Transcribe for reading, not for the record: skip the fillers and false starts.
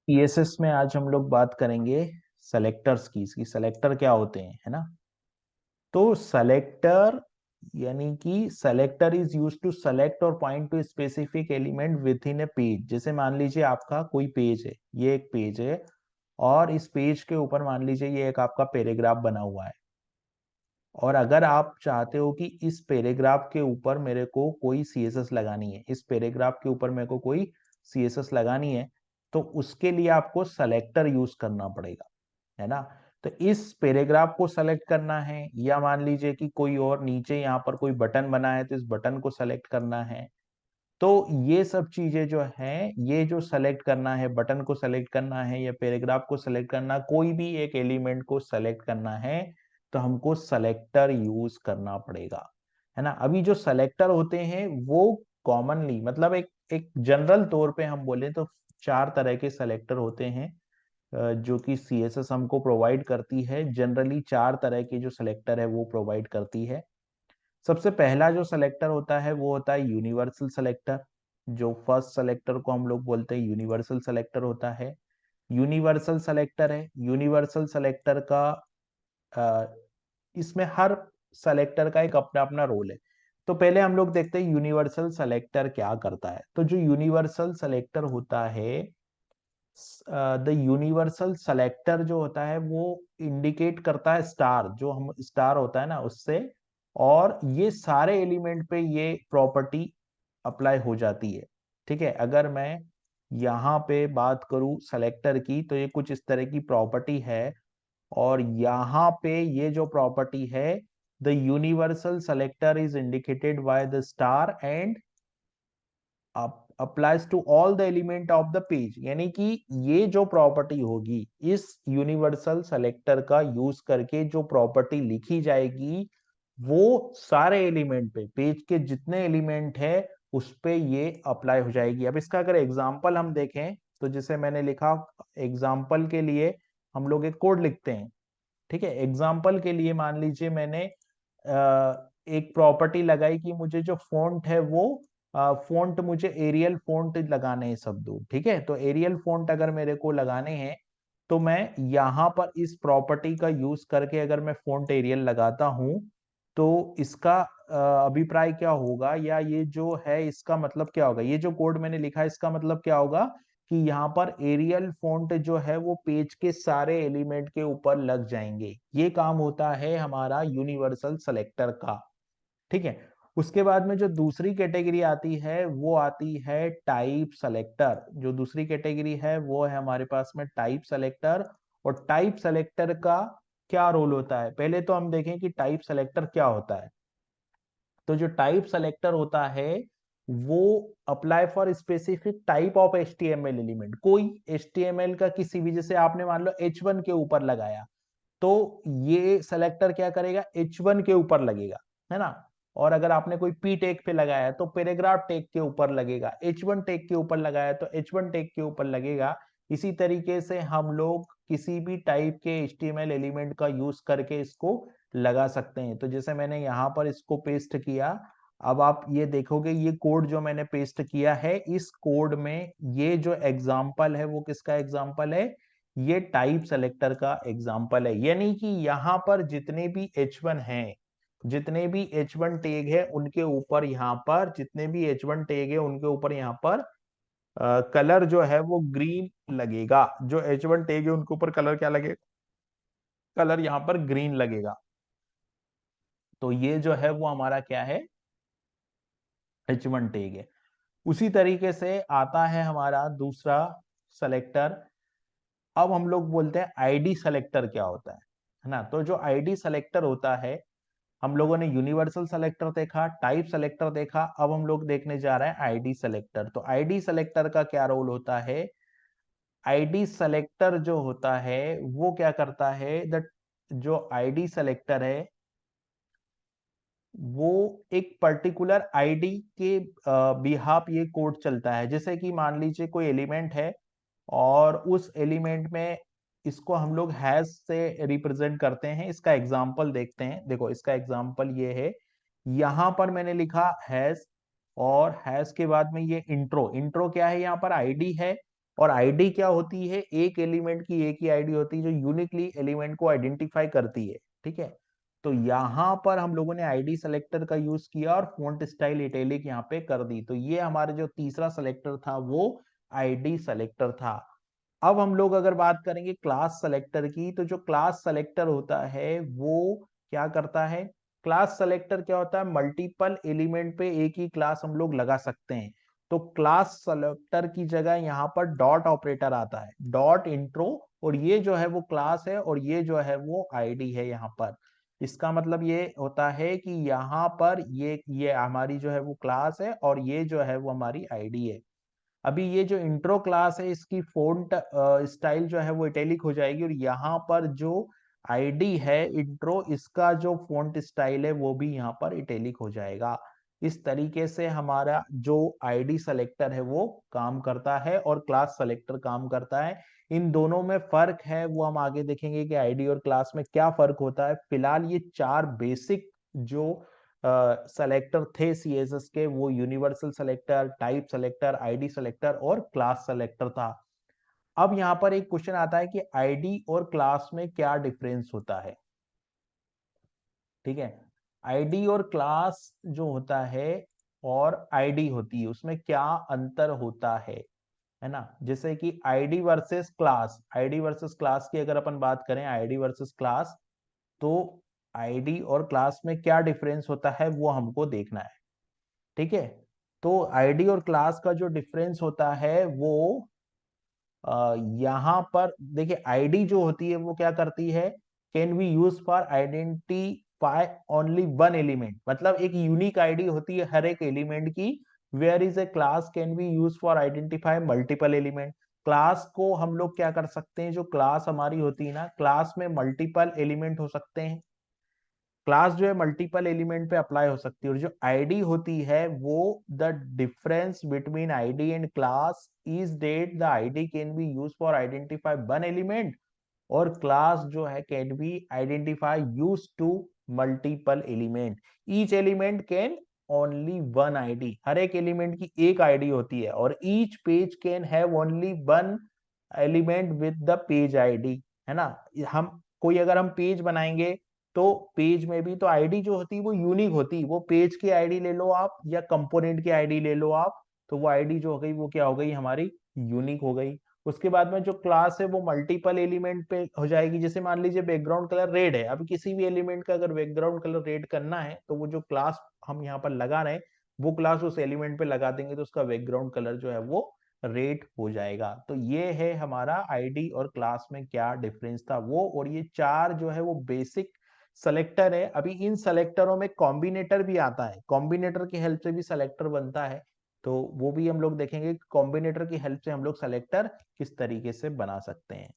CSS में आज हम लोग बात करेंगे सेलेक्टर्स की। इसकी सेलेक्टर क्या होते हैं, है ना। तो सेलेक्टर यानी कि selector is use to select और point to specific element within a page. जैसे मान लीजिए आपका कोई पेज है, ये एक पेज है और इस पेज के ऊपर मान लीजिए ये एक आपका पैराग्राफ बना हुआ है। और अगर आप चाहते हो कि इस पैराग्राफ के ऊपर मेरे को कोई सीएसएस लगानी है, इस पैराग्राफ के ऊपर मेरे को कोई सीएसएस लगानी है, तो उसके लिए आपको सेलेक्टर यूज करना पड़ेगा, है ना। तो इस पैराग्राफ को सेलेक्ट करना है, या मान लीजिए कि कोई और नीचे यहाँ पर कोई बटन बना है तो इस बटन को सेलेक्ट करना है। तो ये सब चीजें जो है, ये जो सेलेक्ट करना है, बटन को सेलेक्ट करना है या पैराग्राफ को सेलेक्ट करना, कोई भी एक एलिमेंट को सेलेक्ट करना है, तो हमको सेलेक्टर यूज करना पड़ेगा, है ना। अभी जो सेलेक्टर होते हैं वो कॉमनली मतलब एक जनरल तौर पे हम बोले तो चार तरह के सेलेक्टर होते हैं, जो कि सीएसएस हमको प्रोवाइड करती है। जनरली चार तरह के जो सेलेक्टर है वो प्रोवाइड करती है। सबसे पहला जो सेलेक्टर होता है वो होता है यूनिवर्सल सेलेक्टर। जो फर्स्ट सेलेक्टर को हम लोग बोलते हैं यूनिवर्सल सेलेक्टर होता है। यूनिवर्सल सेलेक्टर है, यूनिवर्सल सेलेक्टर का अ, इसमें हर सेलेक्टर का एक अपना अपना रोल है। तो पहले हम लोग देखते हैं यूनिवर्सल सेलेक्टर क्या करता है। तो जो यूनिवर्सल सेलेक्टर होता है, द यूनिवर्सल सेलेक्टर जो होता है वो इंडिकेट करता है स्टार, जो हम स्टार होता है ना उससे, और ये सारे एलिमेंट पे ये प्रॉपर्टी अप्लाई हो जाती है। ठीक है, अगर मैं यहाँ पे बात करूं सेलेक्टर की तो ये कुछ इस तरह की प्रॉपर्टी है, और यहाँ पे ये जो प्रॉपर्टी है, the universal selector is indicated by the star and applies to all the element of the page. यानी कि ये जो प्रॉपर्टी होगी, इस यूनिवर्सल सेलेक्टर का यूज करके जो प्रॉपर्टी लिखी जाएगी, वो सारे एलिमेंट पे, पेज के जितने एलिमेंट है उस पे ये अप्लाई हो जाएगी। अब इसका अगर एग्जांपल हम देखें तो जैसे मैंने लिखा, एग्जांपल के लिए हम लोग एक कोड लिखते हैं। ठीक है, एग्जांपल के लिए मान लीजिए मैंने एक प्रॉपर्टी लगाई कि मुझे जो फॉन्ट है वो फॉन्ट, मुझे एरियल फॉन्ट लगाने हैं सब दो। ठीक है, तो एरियल फॉन्ट अगर मेरे को लगाने हैं तो मैं यहाँ पर इस प्रॉपर्टी का यूज करके अगर मैं फॉन्ट एरियल लगाता हूँ, तो इसका अभिप्राय क्या होगा, या ये जो है इसका मतलब क्या होगा, ये जो कोड मैंने लिखा है इसका मतलब क्या होगा कि यहाँ पर एरियल फॉन्ट जो है वो पेज के सारे एलिमेंट के ऊपर लग जाएंगे। ये काम होता है हमारा यूनिवर्सल सेलेक्टर का। ठीक है, उसके बाद में जो दूसरी कैटेगरी आती है वो आती है टाइप सेलेक्टर। जो दूसरी कैटेगरी है वो है हमारे पास में टाइप सेलेक्टर। और टाइप सेलेक्टर का क्या रोल होता है, पहले तो हम देखें कि टाइप सेलेक्टर क्या होता है। तो जो टाइप सेलेक्टर होता है वो apply for specific type of HTML element. कोई एचटीएमएल का किसी भी, जैसे आपने मान लो H1 के ऊपर लगाया, तो ये सेलेक्टर क्या करेगा, H1 के ऊपर लगेगा, है ना। और अगर आपने कोई पी टैग पे लगाया तो पैराग्राफ टैग के ऊपर लगेगा, H1 टैग के ऊपर लगाया तो H1 टैग के ऊपर लगेगा। इसी तरीके से हम लोग किसी भी टाइप के HTML एलिमेंट का यूज करके इसको लगा सकते हैं। तो जैसे मैंने यहाँ पर इसको पेस्ट किया, अब आप ये देखोगे ये कोड जो मैंने पेस्ट किया है, इस कोड में ये जो एग्जाम्पल है वो किसका एग्जाम्पल है, ये टाइप सेलेक्टर का एग्जाम्पल है। यानी कि यहाँ पर जितने भी H1 हैं, जितने भी H1 टैग है उनके ऊपर, यहाँ पर जितने भी H1 टैग है उनके ऊपर यहाँ पर कलर जो है वो ग्रीन लगेगा। जो H1 टैग है उनके ऊपर कलर क्या लगेगा, कलर यहाँ पर ग्रीन लगेगा। तो ये जो है वो हमारा क्या है, H1 टैग है। उसी तरीके से आता है हमारा दूसरा सेलेक्टर। अब हम लोग बोलते हैं आईडी सेलेक्टर क्या होता है ना। तो जो आईडी सेलेक्टर होता है, हम लोगों ने यूनिवर्सल सेलेक्टर देखा, टाइप सेलेक्टर देखा, अब हम लोग देखने जा रहे हैं आईडी सेलेक्टर। तो आईडी सेलेक्टर का क्या रोल होता है, आईडी सेलेक्टर जो होता है वो क्या करता है, द जो आईडी सेलेक्टर है वो एक पर्टिकुलर आईडी के बिहाफ ये कोड चलता है। जैसे कि मान लीजिए कोई एलिमेंट है और उस एलिमेंट में इसको हम लोग हैश से रिप्रेजेंट करते हैं। इसका एग्जांपल देखते हैं, देखो इसका एग्जांपल ये है, यहां पर मैंने लिखा हैश, और हैश के बाद में ये इंट्रो। इंट्रो क्या है, यहाँ पर आईडी है, और आईडी क्या होती है, एक एलिमेंट की एक ही आईडी होती है जो यूनिकली एलिमेंट को आइडेंटिफाई करती है, ठीक है। तो यहाँ पर हम लोगों ने आईडी सेलेक्टर का यूज किया और फॉन्ट स्टाइल इटैलिक यहाँ पे कर दी, तो ये हमारे जो तीसरा सेलेक्टर था वो आईडी सेलेक्टर था। अब हम लोग अगर बात करेंगे क्लास सेलेक्टर की, तो जो क्लास सेलेक्टर होता है वो क्या करता है, क्लास सेलेक्टर क्या होता है, मल्टीपल एलिमेंट पे एक ही क्लास हम लोग लगा सकते हैं। तो क्लास सेलेक्टर की जगह यहाँ पर डॉट ऑपरेटर आता है, डॉट इंट्रो, और ये जो है वो क्लास है और ये जो है वो आईडी है यहाँ पर। इसका मतलब ये होता है कि यहाँ पर ये हमारी जो है वो क्लास है और ये जो है वो हमारी आईडी है। अभी ये जो इंट्रो क्लास है इसकी फॉन्ट स्टाइल जो है वो इटैलिक हो जाएगी, और यहाँ पर जो आईडी है इंट्रो, इसका जो फॉन्ट स्टाइल है वो भी यहाँ पर इटैलिक हो जाएगा। इस तरीके से हमारा जो आईडी सेलेक्टर है वो काम करता है और क्लास सेलेक्टर काम करता है। इन दोनों में फर्क है वो हम आगे देखेंगे कि आईडी और क्लास में क्या फर्क होता है। फिलहाल ये चार बेसिक जो सेलेक्टर थे सीएसएस के, वो universal selector, type selector, ID selector और क्लास सेलेक्टर था। अब यहाँ पर एक क्वेश्चन आता है कि आईडी और क्लास में क्या डिफरेंस होता है, ठीक है। आईडी और क्लास जो होता है और आईडी होती है उसमें क्या अंतर होता है ना। जैसे कि ID versus class, ID versus class की अगर अपन बात करें, आईडी वर्सेस क्लास, तो आईडी और क्लास में क्या डिफरेंस होता है वो हमको देखना है, ठीक है। तो आईडी और क्लास का जो डिफरेंस होता है वो यहाँ पर देखिए, आईडी जो होती है वो क्या करती है, can be use for identify only one element, मतलब एक यूनिक आईडी होती है हर एक एलिमेंट की। Where is a class can be use for identify multiple element. Class को हम लोग क्या कर सकते हैं, जो क्लास हमारी होती है ना, क्लास में मल्टीपल एलिमेंट हो सकते हैं, क्लास जो है मल्टीपल एलिमेंट पे अप्लाई हो सकती है। और जो आईडी होती है वो, the difference between ID and class is that the ID can be use for identify one element, और क्लास जो है can be identify use to multiple element. Each element can only one ID, हर एक element की एक ID होती है, और each page can have only one element with the page ID, है ना। हम कोई अगर हम पेज बनाएंगे तो पेज में भी तो आईडी जो होती है वो यूनिक होती है, वो पेज की आईडी ले लो आप या कंपोनेंट की आईडी ले लो आप, तो वो आईडी जो हो गई वो क्या हो गई, हमारी यूनिक हो गई। उसके बाद में जो क्लास है वो मल्टीपल एलिमेंट पे हो जाएगी। जैसे मान लीजिए बैकग्राउंड कलर रेड है, अब किसी भी एलिमेंट का अगर बैकग्राउंड कलर रेड करना है तो वो जो क्लास हम यहाँ पर लगा रहे हैं वो क्लास उस एलिमेंट पे लगा देंगे तो उसका बैकग्राउंड कलर जो है वो रेड हो जाएगा। तो ये है हमारा आईडी और क्लास में क्या डिफरेंस था वो, और ये चार जो है वो बेसिक सेलेक्टर है। अभी इन सेलेक्टरों में कॉम्बिनेटर भी आता है, कॉम्बिनेटर की हेल्प से भी सेलेक्टर बनता है, तो वो भी हम लोग देखेंगे कॉम्बिनेटर की हेल्प से हम लोग सेलेक्टर किस तरीके से बना सकते हैं।